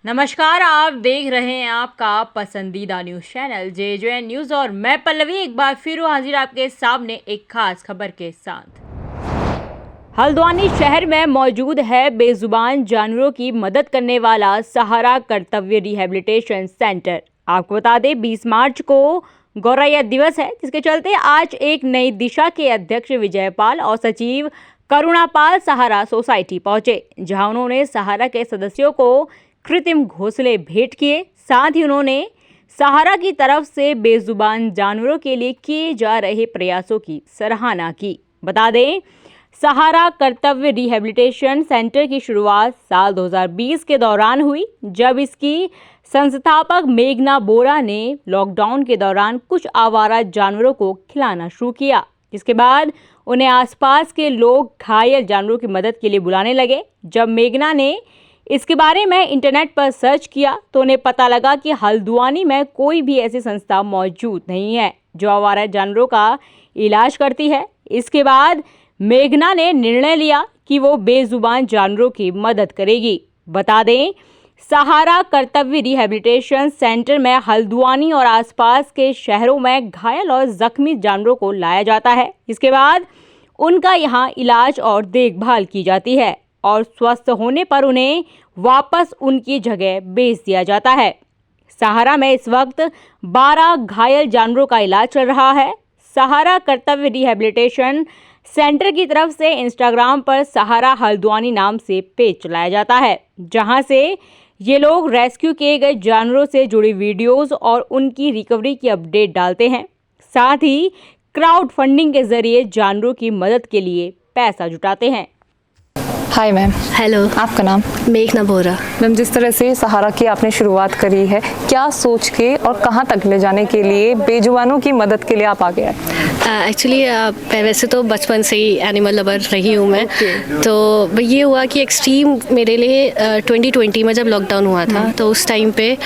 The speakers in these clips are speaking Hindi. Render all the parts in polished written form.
नमस्कार, आप देख रहे हैं आपका पसंदीदा न्यूज़ चैनल JJN न्यूज़ और मैं पल्लवी एक बार फिर हाजिर आपके सामने एक खास खबर के साथ। हल्द्वानी शहर में मौजूद है बेजुबान जानवरों की मदद करने वाला सहारा कर्तव्य रिहैबिलिटेशन सेंटर। आपको बता दें 20 मार्च को गौरैया दिवस है, जिसके चलते आज एक नई दिशा के अध्यक्ष विजयपाल और सचिव करुणापाल सहारा सोसाइटी पहुंचे, जहां उन्होंने सहारा के सदस्यों को कृत्रिम घोंसले भेंट किए। साथ ही उन्होंने सहारा की तरफ से बेजुबान जानवरों के लिए किए जा रहे प्रयासों की सराहना की। बता दें, सहारा कर्तव्य रिहैबिलिटेशन सेंटर की शुरुआत साल 2020 के दौरान हुई, जब इसकी संस्थापक मेघना बोरा ने लॉकडाउन के दौरान कुछ आवारा जानवरों को खिलाना शुरू किया, जिसके बाद उन्हें आसपास के लोग घायल जानवरों की मदद के लिए बुलाने लगे। जब मेघना ने इसके बारे में इंटरनेट पर सर्च किया तो उन्हें पता लगा कि हल्द्वानी में कोई भी ऐसी संस्था मौजूद नहीं है जो आवारा जानवरों का इलाज करती है। इसके बाद मेघना ने निर्णय लिया कि वो बेजुबान जानवरों की मदद करेगी। बता दें, सहारा कर्तव्य रिहैबिलिटेशन सेंटर में हल्द्वानी और आसपास के शहरों में घायल और जख्मी जानवरों को लाया जाता है। इसके बाद उनका यहाँ इलाज और देखभाल की जाती है और स्वस्थ होने पर उन्हें वापस उनकी जगह भेज दिया जाता है। सहारा में इस वक्त 12 घायल जानवरों का इलाज चल रहा है। सहारा कर्तव्य रिहैबिलिटेशन सेंटर की तरफ से इंस्टाग्राम पर सहारा हल्द्वानी नाम से पेज चलाया जाता है, जहां से ये लोग रेस्क्यू किए गए जानवरों से जुड़ी वीडियोस और उनकी रिकवरी की अपडेट डालते हैं। साथ ही क्राउड फंडिंग के जरिए जानवरों की मदद के लिए पैसा जुटाते हैं। Hi ma'am. हेलो, आपका नाम? मेघना बोरा। मैम, जिस तरह से सहारा की आपने शुरुआत करी है, क्या सोच के और कहाँ तक ले जाने के लिए बेजुबानों की मदद के लिए आप आगे आए? एक्चुअली वैसे तो बचपन से ही एनिमल लवर रही हूँ मैं। तो ये हुआ कि एक्सट्रीम मेरे लिए 2020 में जब लॉकडाउन हुआ था तो उस टाइम पे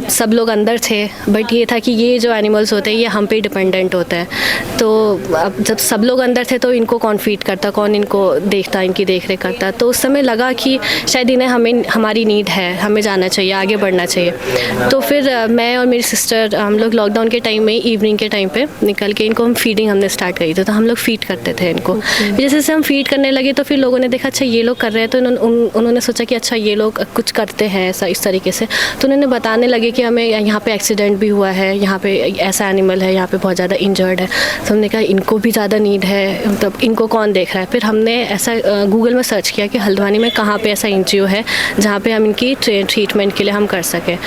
सब लोग अंदर थे, बट ये था कि ये जो एनिमल्स होते हैं ये हम पे डिपेंडेंट होते हैं। तो अब जब सब लोग अंदर थे तो इनको कौन फीड करता, कौन इनको देखता, इनकी देख रेख करता। तो उस समय लगा कि शायद इन्हें हमारी नीड है, हमें जाना चाहिए, आगे बढ़ना चाहिए। तो फिर मैं और मेरी सिस्टर हम लोग लॉकडाउन के टाइम में इवनिंग के टाइम पे निकल के इनको फीडिंग हमने स्टार्ट करी थी। तो हम लोग फीड करते थे इनको। जैसे जैसे हम फीड करने लगे तो फिर लोगों ने देखा अच्छा ये लोग कर रहे हैं, तो उन्होंने सोचा कि अच्छा ये लोग कुछ करते हैं ऐसा इस तरीके से। तो उन्होंने बताने लगे कि हमें यहाँ पे एक्सीडेंट भी हुआ है, यहाँ पे ऐसा एनिमल है, यहाँ पे बहुत ज़्यादा इंजर्ड है। तो हमने कहा इनको भी ज़्यादा नीड है, मतलब इनको कौन देख रहा है। फिर हमने ऐसा गूगल में सर्च किया कि हल्द्वानी में कहाँ पे ऐसा NGO है जहाँ पे हम इनकी ट्रीटमेंट के लिए हम कर सकें।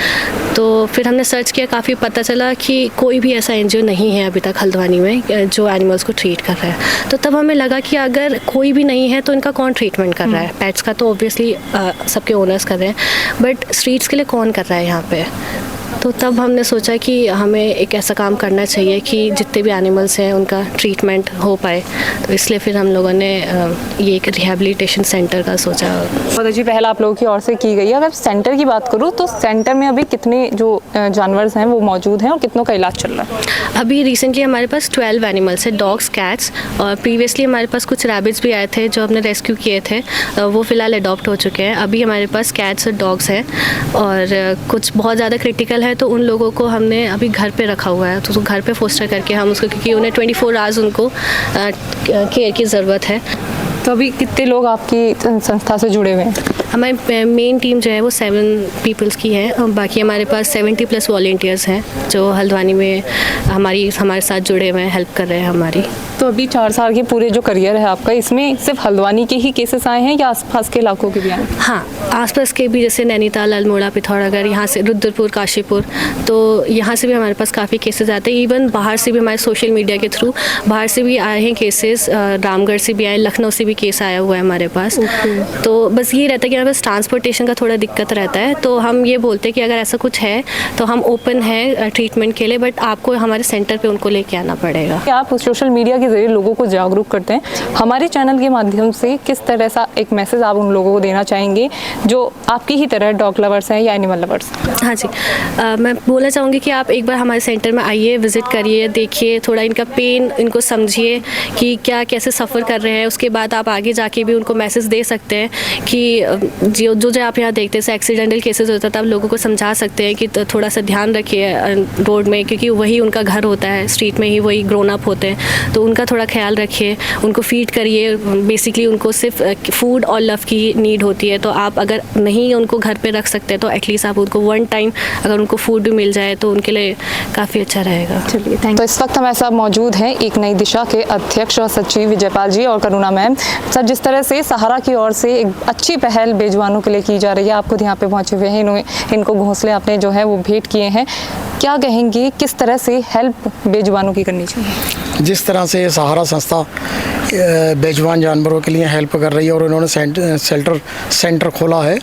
तो फिर हमने सर्च किया, काफ़ी पता चला कि कोई भी ऐसा NGO नहीं है अभी तक हल्द्वानी में जो एनिमल्स को ट्रीट कर रहा है। तो तब हमें लगा कि अगर कोई भी नहीं है तो इनका कौन ट्रीटमेंट कर रहा है। पेट्स का तो ऑब्वियसली सबके ओनर्स कर रहे हैं, बट स्ट्रीट्स के लिए कौन कर रहा है यहाँ पे। तो तब हमने सोचा कि हमें एक ऐसा काम करना चाहिए कि जितने भी एनिमल्स हैं उनका ट्रीटमेंट हो पाए। तो इसलिए फिर हम लोगों ने ये एक रिहैबिलिटेशन सेंटर का सोचा। बहुत अच्छी पहल आप लोगों की ओर से की गई है। अगर सेंटर की बात करूँ तो सेंटर में अभी कितने जो जानवर हैं वो मौजूद हैं और कितनों का इलाज चल रहा है? अभी रिसेंटली हमारे पास 12 एनिमल्स है, डॉग्स, कैट्स, और प्रीवियसली हमारे पास कुछ रैबिट्स भी आए थे जो हमने रेस्क्यू किए थे, वो फ़िलहाल अडॉप्ट हो चुके हैं। अभी हमारे पास कैट्स और डॉग्स हैं, और कुछ बहुत ज़्यादा क्रिटिकल है तो उन लोगों को हमने अभी घर पे रखा हुआ है। तो घर पे फोस्टर करके हम उसको, क्योंकि उन्हें 24 आवर्स उनको केयर की ज़रूरत है। तो अभी कितने लोग आपकी संस्था से जुड़े हुए हैं? हमारी मेन टीम जो है वो 7 पीपल्स की है, और बाकी हमारे पास 70+ वॉलंटियर्स हैं जो हल्द्वानी में हमारे साथ जुड़े हुए हैं, हेल्प कर रहे हैं हमारी। तो अभी 4 साल के पूरे जो करियर है आपका, इसमें सिर्फ हल्द्वानी के ही केसेस आए हैं या आसपास के इलाकों के भी आए हैं? हाँ, आसपास के भी, जैसे नैनीताल, अल्मोड़ा, पिथौरागढ़, यहाँ से रुद्रपुर, काशीपुर, तो यहाँ से भी हमारे पास काफ़ी केसेस आते हैं। इवन बाहर से भी हमारे सोशल मीडिया के थ्रू बाहर से भी आए हैं केसेस, रामगढ़ से भी आए, लखनऊ से भी केस आया हुआ है हमारे पास। तो बस ये रहता है कि हमारे पास ट्रांसपोर्टेशन का थोड़ा दिक्कत रहता है। तो हम ये बोलते हैं कि अगर ऐसा कुछ है तो हम ओपन है ट्रीटमेंट के लिए, बट आपको हमारे सेंटर पे उनको लेके आना पड़ेगा। आप सोशल मीडिया के जरिए लोगों को जागरूक करते हैं, हमारे चैनल के माध्यम से किस तरह सा एक मैसेज आप उन लोगों को देना चाहेंगे जो आपकी ही तरह डॉग लवर्स हैं या एनिमल लवर्स? हाँ जी, मैं बोलना चाहूँगी कि आप एक बार हमारे सेंटर में आइए, विज़िट करिए, देखिए, थोड़ा इनका पेन इनको समझिए कि क्या कैसे सफ़र कर रहे हैं। उसके बाद आप आप आगे जाके भी उनको मैसेज दे सकते हैं कि जो आप यहाँ देखते हैं एक्सीडेंटल केसेस होता है, तब लोगों को समझा सकते हैं कि थोड़ा सा ध्यान रखिए रोड में, क्योंकि वही उनका घर होता है, स्ट्रीट में ही वही ग्रोन अप होते हैं, तो उनका थोड़ा ख्याल रखिए, उनको फीड करिए। बेसिकली उनको सिर्फ फूड और लव की नीड होती है, तो आप अगर नहीं उनको घर पे रख सकते तो एटलीस्ट आप उनको वन टाइम अगर उनको फूड भी मिल जाए तो उनके लिए काफ़ी अच्छा रहेगा। चलिए, थैंक। तो इस वक्त हमारे साथ मौजूद हैं एक नई दिशा के अध्यक्ष और सचिव विजयपाल जी और करुणा मैम। सर, जिस तरह से सहारा की ओर से एक अच्छी पहल बेजुबानों के लिए की जा रही है, आप खुद यहाँ पे पहुँचे हुए हैं, इनको घोंसले आपने जो है वो भेंट किए हैं, क्या कहेंगे किस तरह से हेल्प बेजुबानों की करनी चाहिए? जिस तरह से सहारा संस्था बेजुबान जानवरों के लिए हेल्प कर रही है और उन्होंने सेंटर खोला है,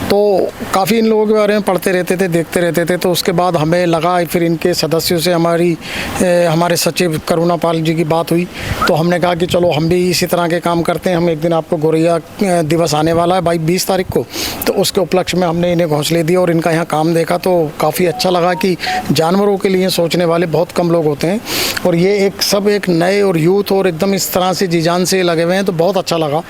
तो काफ़ी इन लोगों के बारे में पढ़ते रहते थे, देखते रहते थे, तो उसके बाद हमें लगा, फिर इनके सदस्यों से हमारे सचिव करुणा पाल जी की बात हुई, तो हमने कहा कि चलो हम भी इसी तरह के काम करते हैं। हम एक दिन आपको गोरैया दिवस आने वाला है 20 तारीख को, तो उसके उपलक्ष्य में हमने इन्हें घोंसले दिए और इनका यहाँ काम देखा तो काफ़ी अच्छा लगा कि जानवरों के लिए सोचने वाले बहुत कम लोग होते हैं, और ये सब एक नए और यूथ और एकदम इस तरह से जी जान से लगे हुए हैं, तो बहुत अच्छा लगा।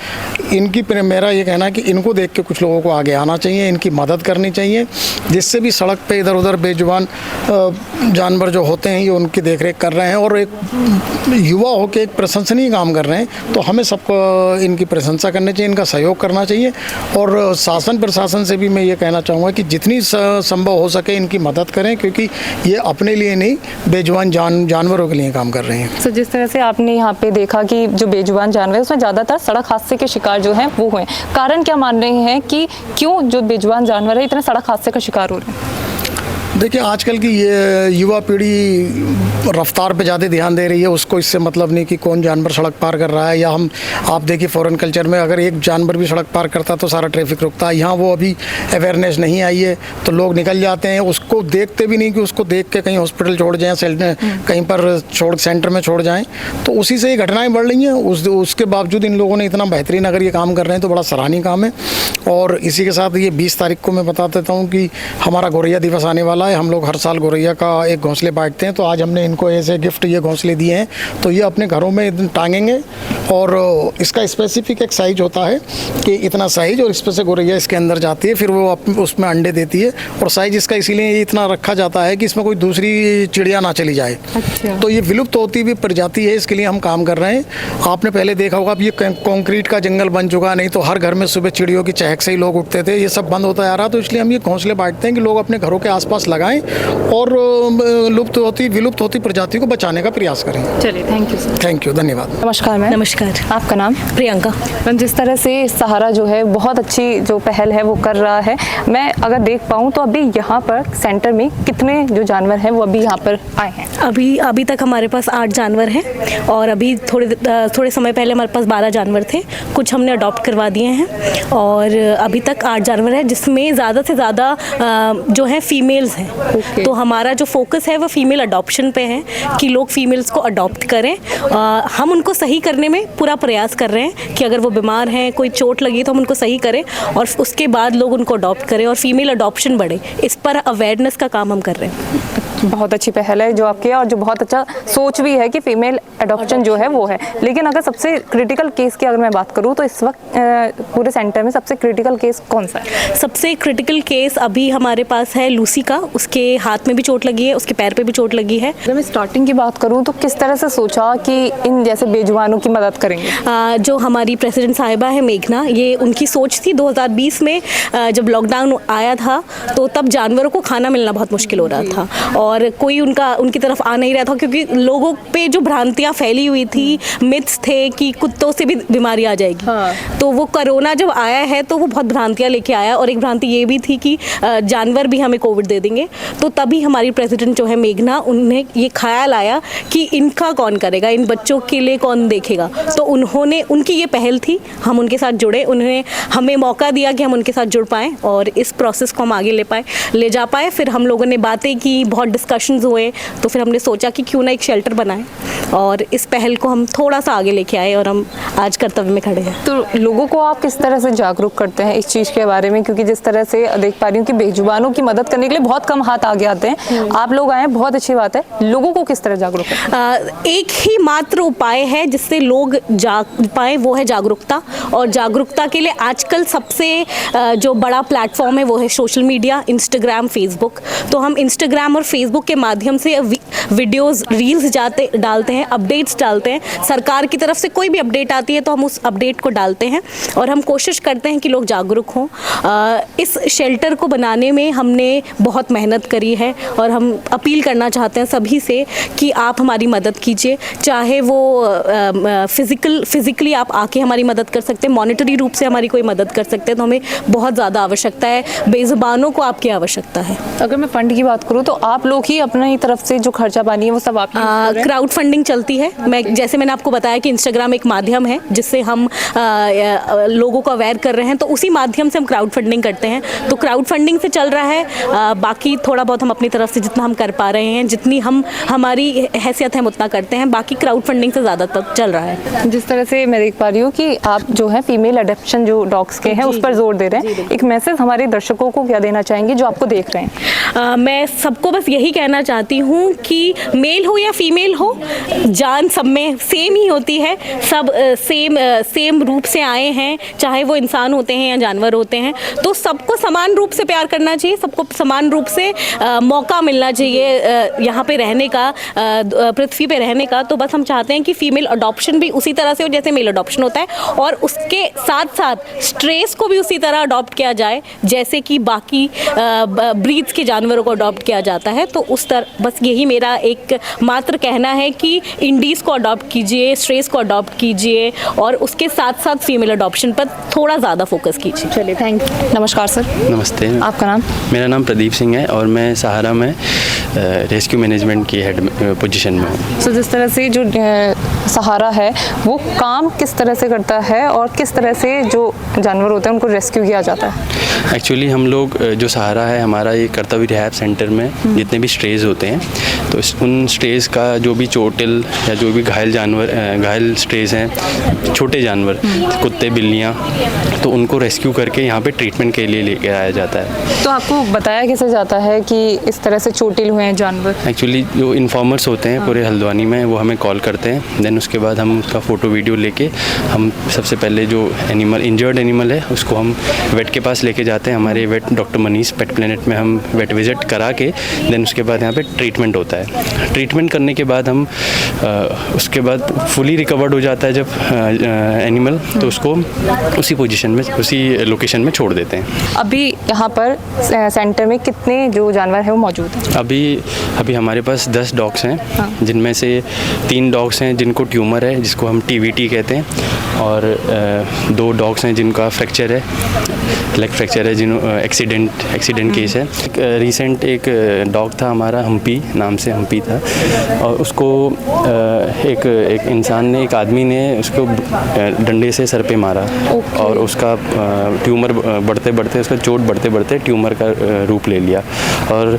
मेरा ये कहना है कि इनको देख के कुछ लोगों को आगे आना चाहिए, इनकी मदद करनी चाहिए, जिससे भी सड़क पे इधर उधर बेजुबान जानवर जो होते हैं ये उनकी देखरेख कर रहे हैं और एक युवा होकर एक प्रशंसनीय काम कर रहे हैं, तो हमें सबको इनकी प्रशंसा करनी चाहिए, इनका सहयोग करना चाहिए। और शासन प्रशासन से भी मैं ये कहना चाहूँगा कि जितनी संभव हो सके इनकी मदद करें, क्योंकि ये अपने लिए नहीं बेजुबान जानवरों के लिए काम कर रहे हैं। तो जिस तरह से आपने यहाँ पे देखा कि जो बेजुबान जानवर है उसमें ज़्यादातर सड़क हादसे के शिकार जो हैं वो हुए, कारण क्या मान रहे हैं कि क्यों जो बेजुबान जानवर है इतने सड़क हादसे का शिकार हो रहे हैं? देखिए, आजकल की ये युवा पीढ़ी रफ्तार पे ज़्यादा ध्यान दे रही है, उसको इससे मतलब नहीं कि कौन जानवर सड़क पार कर रहा है, या आप देखिए फॉरेन कल्चर में अगर एक जानवर भी सड़क पार करता तो सारा ट्रैफिक रुकता है। यहाँ वो अभी अवेयरनेस नहीं आई है, तो लोग निकल जाते हैं, उसको देखते भी नहीं कि उसको देख के कहीं हॉस्पिटल छोड़ जाएँ, कहीं पर सेंटर में छोड़ जाएँ, तो उसी से ये घटनाएँ बढ़ रही हैं। उसके बावजूद इन लोगों ने इतना बेहतरीन अगर ये काम कर रहे हैं तो बड़ा सराहनीय काम है। और इसी के साथ ये 20 तारीख को मैं बता देता हूँ कि हमारा गोरैया दिवस आने वाला है। हम लोग हर साल गोरैया का एक घोंसले बांटते हैं, तो आज हमने इनको ऐसे गिफ्ट ये घोंसले दिए हैं, तो ये अपने घरों में टांगेंगे। और इसका स्पेसिफिक एक साइज होता है कि इतना साइज, और इस पर से गोरैया इसके अंदर जाती है, फिर वो उसमें अंडे देती है, और साइज इसका इसीलिए इतना रखा जाता है कि इसमें कोई दूसरी चिड़िया ना चली जाए। अच्छा। तो ये विलुप्त होती हुई प्रजाति है, इसके लिए हम काम कर रहे हैं। आपने पहले देखा होगा, अब ये कंक्रीट का जंगल बन चुका, नहीं तो हर घर में सुबह चिड़ियों की चहक से ही लोग उठते थे, ये सब बंद होता जा रहा, तो इसलिए हम ये घोंसले बांटते हैं कि लोग अपने घरों के आसपास लगाएं और विलुप्त होती प्रजाति को बचाने का प्रयास करें। चलिए, thank you sir. Thank you, धन्यवाद। नमस्कार मैम। नमस्कार। आपका नाम? प्रियंका। मैम, जिस तरह से सहारा जो है बहुत अच्छी जो पहल है वो कर रहा है, मैं अगर देख पाऊँ तो अभी यहाँ पर सेंटर में कितने जो जानवर हैं वो अभी यहाँ पर आए हैं? अभी तक हमारे पास 8 जानवर हैं, और अभी थोड़े समय पहले हमारे पास 12 जानवर थे, कुछ हमने अडॉप्ट करवा दिए हैं, और अभी तक 8 जानवर हैं, जिसमें ज़्यादा से ज़्यादा जो है फीमेल्स हैं। तो हमारा जो फोकस है वो फीमेल अडॉप्शन पे है कि लोग फीमेल्स को अडॉप्ट करें। हम उनको सही करने में पूरा प्रयास कर रहे हैं कि अगर वो बीमार हैं, कोई चोट लगी तो हम उनको सही करें, और उसके बाद लोग उनको अडॉप्ट करें और फीमेल अडॉप्शन बढ़े, इस पर अवेयरनेस का काम हम कर रहे हैं। बहुत अच्छी पहल है जो आपकी, और जो बहुत अच्छा सोच भी है कि फीमेल अडॉप्शन जो है वो है। लेकिन अगर सबसे क्रिटिकल केस की अगर मैं बात करूँ तो इस वक्त पूरे सेंटर में सबसे क्रिटिकल केस कौन सा है? सबसे क्रिटिकल केस अभी हमारे पास है लूसी का, उसके हाथ में भी चोट लगी है, उसके पैर पे भी चोट लगी है। अगर मैं स्टार्टिंग की बात करूँ तो किस तरह से सोचा कि इन जैसे बेजुबानों की मदद करेंगे? जो हमारी प्रेसिडेंट साहिबा है मेघना, ये उनकी सोच थी 2020 में जब लॉकडाउन आया था, तो तब जानवरों को खाना मिलना बहुत मुश्किल हो रहा था, और कोई उनकी तरफ आ नहीं रहा था, क्योंकि लोगों पे जो भ्रांतियाँ फैली हुई थी, मिथ्स थे कि कुत्तों से भी बीमारी आ जाएगी। हाँ। तो वो कोरोना जब आया है तो वो बहुत भ्रांतियाँ लेके आया, और एक भ्रांति ये भी थी कि जानवर भी हमें कोविड दे देंगे। तो तभी हमारी प्रेसिडेंट जो है मेघना, उन्हें ये ख्याल आया कि इनका कौन करेगा, इन बच्चों के लिए कौन देखेगा। तो उनकी ये पहल थी, हम उनके साथ जुड़े, उन्होंने हमें मौका दिया कि हम उनके साथ जुड़ पाएँ और इस प्रोसेस को हम आगे ले जा पाए। फिर हम लोगों ने बातें की, बहुत डिस्कशंस हुए, तो फिर हमने सोचा कि क्यों ना एक शेल्टर बनाएं और इस पहल को हम थोड़ा सा आगे लेके आए और हम आज कर्तव्य में खड़े हैं। तो लोगों को आप किस तरह से जागरूक करते हैं इस चीज़ के बारे में, क्योंकि जिस तरह से देख पा रही हूँ कि बेजुबानों की मदद करने के लिए बहुत कम हाथ आगे आते हैं, आप लोग आए हैं, बहुत अच्छी बात है। लोगों को किस तरह जागरूक करें? एक ही मात्र उपाय है जिससे लोग जाग पाए, वो है जागरूकता। और जागरूकता के लिए आजकल सबसे जो बड़ा प्लेटफॉर्म है वो है सोशल मीडिया, इंस्टाग्राम, फेसबुक। तो हम इंस्टाग्राम और फेसबुक के माध्यम से वीडियोस, रील्स डालते हैं, अपडेट्स डालते हैं। सरकार की तरफ से कोई भी अपडेट आती है तो हम उस अपडेट को डालते हैं और हम कोशिश करते हैं कि लोग जागरूक हों। इस शेल्टर को बनाने में हमने बहुत मेहनत करी है और हम अपील करना चाहते हैं सभी से कि आप हमारी मदद कीजिए। चाहे वो फिज़िकली आप आके हमारी मदद कर सकते हैं, मॉनेटरी रूप से हमारी कोई मदद कर सकते हैं, तो हमें बहुत ज़्यादा आवश्यकता है। बेज़ुबानों को आपकी आवश्यकता है। अगर मैं फंड की बात करूँ तो आप लोग ही अपनी तरफ से जो खर्चा पानी है वो सब आप क्राउड फंडिंग चलती है। जैसे मैंने आपको बताया कि इंस्टाग्राम एक माध्यम है जिससे हम लोगों को अवेयर कर रहे हैं, तो उसी माध्यम से हम क्राउड फंडिंग करते हैं। तो क्राउड फंडिंग से चल रहा है। बाकी थोड़ा बहुत हम अपनी तरफ से जितना हम कर पा रहे हैं, जितनी हमारी हैसियत है हम उतना करते हैं। बाकी क्राउड फंडिंग से ज़्यादातर चल रहा है। जिस तरह से मैं देख पा रही हूँ कि आप जो है फीमेल अडॉप्शन जो डॉग्स के हैं उस पर जोर दे रहे हैं, एक मैसेज हमारे दर्शकों को क्या देना चाहेंगे जो आपको देख रहे हैं? मैं सबको बस यही कहना चाहती हूँ कि मेल हो या फीमेल हो, जान सब में सेम ही होती है। सब सेम रूप से आए हैं, चाहे वो इंसान होते हैं या जानवर होते हैं, तो सबको समान रूप से प्यार करना चाहिए, सबको समान रूप से मौका मिलना चाहिए यहाँ पे रहने का, पृथ्वी पे रहने का। तो बस हम चाहते हैं कि फीमेल अडॉप्शन भी उसी तरह से हो जैसे मेल अडॉप्शन होता है, और उसके साथ साथ स्ट्रेस को भी उसी तरह अडॉप्ट किया जाए जैसे कि बाकी ब्रीड्स के जानवरों को अडॉप्ट किया जाता है। तो उस तरह बस यही मेरा एक मात्र कहना है कि इंडीज़ को अडॉप्ट कीजिए, स्ट्रेस को अडॉप्ट कीजिए और उसके साथ साथ फीमेल अडॉप्शन पर थोड़ा ज़्यादा फोकस कीजिए। चलिए, थैंक यू। नमस्कार सर। नमस्ते। आपका नाम? मेरा नाम प्रदीप सिंह है और मैं सहारा में रेस्क्यू मैनेजमेंट की हेड पोजीशन में हूँ। सो जिस तरह से जो सहारा है वो काम किस तरह से करता है और किस तरह से जो जानवर होते हैं उनको रेस्क्यू किया जाता है? एक्चुअली हम लोग जो सहारा है, हमारा ये कर्तव्य रिहैब सेंटर में जितने भी स्ट्रेज होते हैं, तो उन स्ट्रेज का जो भी चोटिल या जो भी घायल स्ट्रेज हैं, छोटे जानवर, कुत्ते, बिल्लियाँ, तो उनको रेस्क्यू करके यहाँ पे ट्रीटमेंट के लिए लेके आया जाता है। तो आपको बताया कैसे जाता है कि इस तरह से चोटिल हुए हैं जानवर? एक्चुअली जो इन्फॉर्मर्स होते हैं पूरे हल्द्वानी में, वो हमें कॉल करते हैं। देन उसके बाद हम उसका फ़ोटो वीडियो लेके हम सबसे पहले जो इंजर्ड एनिमल है उसको हम वेट के पास लेके जाते हैं। हमारे वेट डॉक्टर मनीष पेट प्लेनेट में हम वेट विजिट करा के देन उसके बाद यहाँ पे ट्रीटमेंट होता है। ट्रीटमेंट करने के बाद हम उसके बाद फुली रिकवर्ड हो जाता है जब एनिमल, तो उसको उसी पोजीशन में, उसी लोकेशन में छोड़ देते हैं। अभी यहाँ पर सेंटर में कितने जो जानवर हैं वो मौजूद हैं? अभी हमारे पास 10 डॉग्स हैं। हाँ। जिनमें से 3 डॉग्स हैं जिनको ट्यूमर है, जिसको हम TVT कहते हैं, और 2 डॉग्स हैं जिनका फ्रैक्चर है, लेग फ्रैक्चर है, जिन्हों एक्सीडेंट केस है। रिसेंट एक डॉग था हमारा, हम्पी नाम से हम्पी था, और उसको एक इंसान ने, एक आदमी ने उसको डंडे से सर पे मारा और उसका ट्यूमर बढ़ते बढ़ते, उसका चोट बढ़ते बढ़ते ट्यूमर का रूप ले लिया और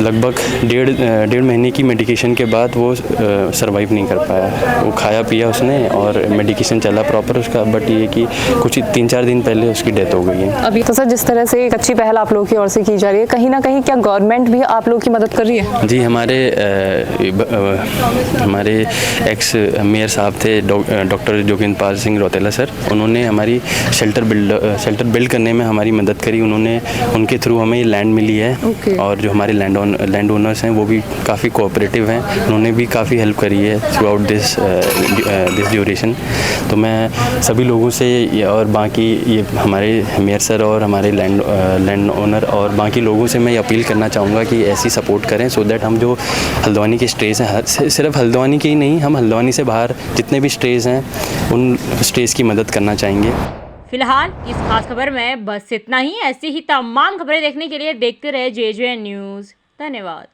लगभग डेढ़ महीने की मेडिकेशन के बाद वो सरवाइव नहीं कर पाया। वो खाया पिया उसने और मेडिकेशन चला प्रॉपर उसका, बट ये कि कुछ 3-4 दिन पहले उसकी डेथ हो गई है। अभी तो सर जिस तरह से एक अच्छी पहल आप लोगों की ओर से की जा रही है, कहीं ना कहीं क्या गवर्नमेंट भी आप लोगों की मदद कर रही है? जी, हमारे एक्स मेयर साहब थे डॉक्टर जोगिंदर पाल सिंह रौतेला सर, उन्होंने हमारी शेल्टर बिल्ड करने में हमारी मदद करी। उनके थ्रू हमें ये लैंड मिली है। Okay. और जो हमारे लैंड ओनर्स हैं वो भी काफ़ी कोऑपरेटिव हैं, उन्होंने भी काफ़ी हेल्प करी है थ्रू आउट दिस ड्यूरेशन। तो मैं सभी लोगों से और बाकी ये हमारे मेयर सर और हमारे लैंड ओनर और बाकी लोगों से मैं ये अपील करना चाहूँगा कि ऐसी सपोर्ट करें, सो दैट हम जो हल्द्वानी के स्ट्रेस हैं, सिर्फ हल्द्वानी के ही नहीं, हम हल्द्वानी से बाहर जितने भी स्ट्रेस हैं उन स्ट्रेस की मदद करना चाहेंगे। फिलहाल इस खास खबर में बस इतना ही। ऐसी ही तमाम खबरें देखने के लिए देखते रहे JJN न्यूज़। धन्यवाद।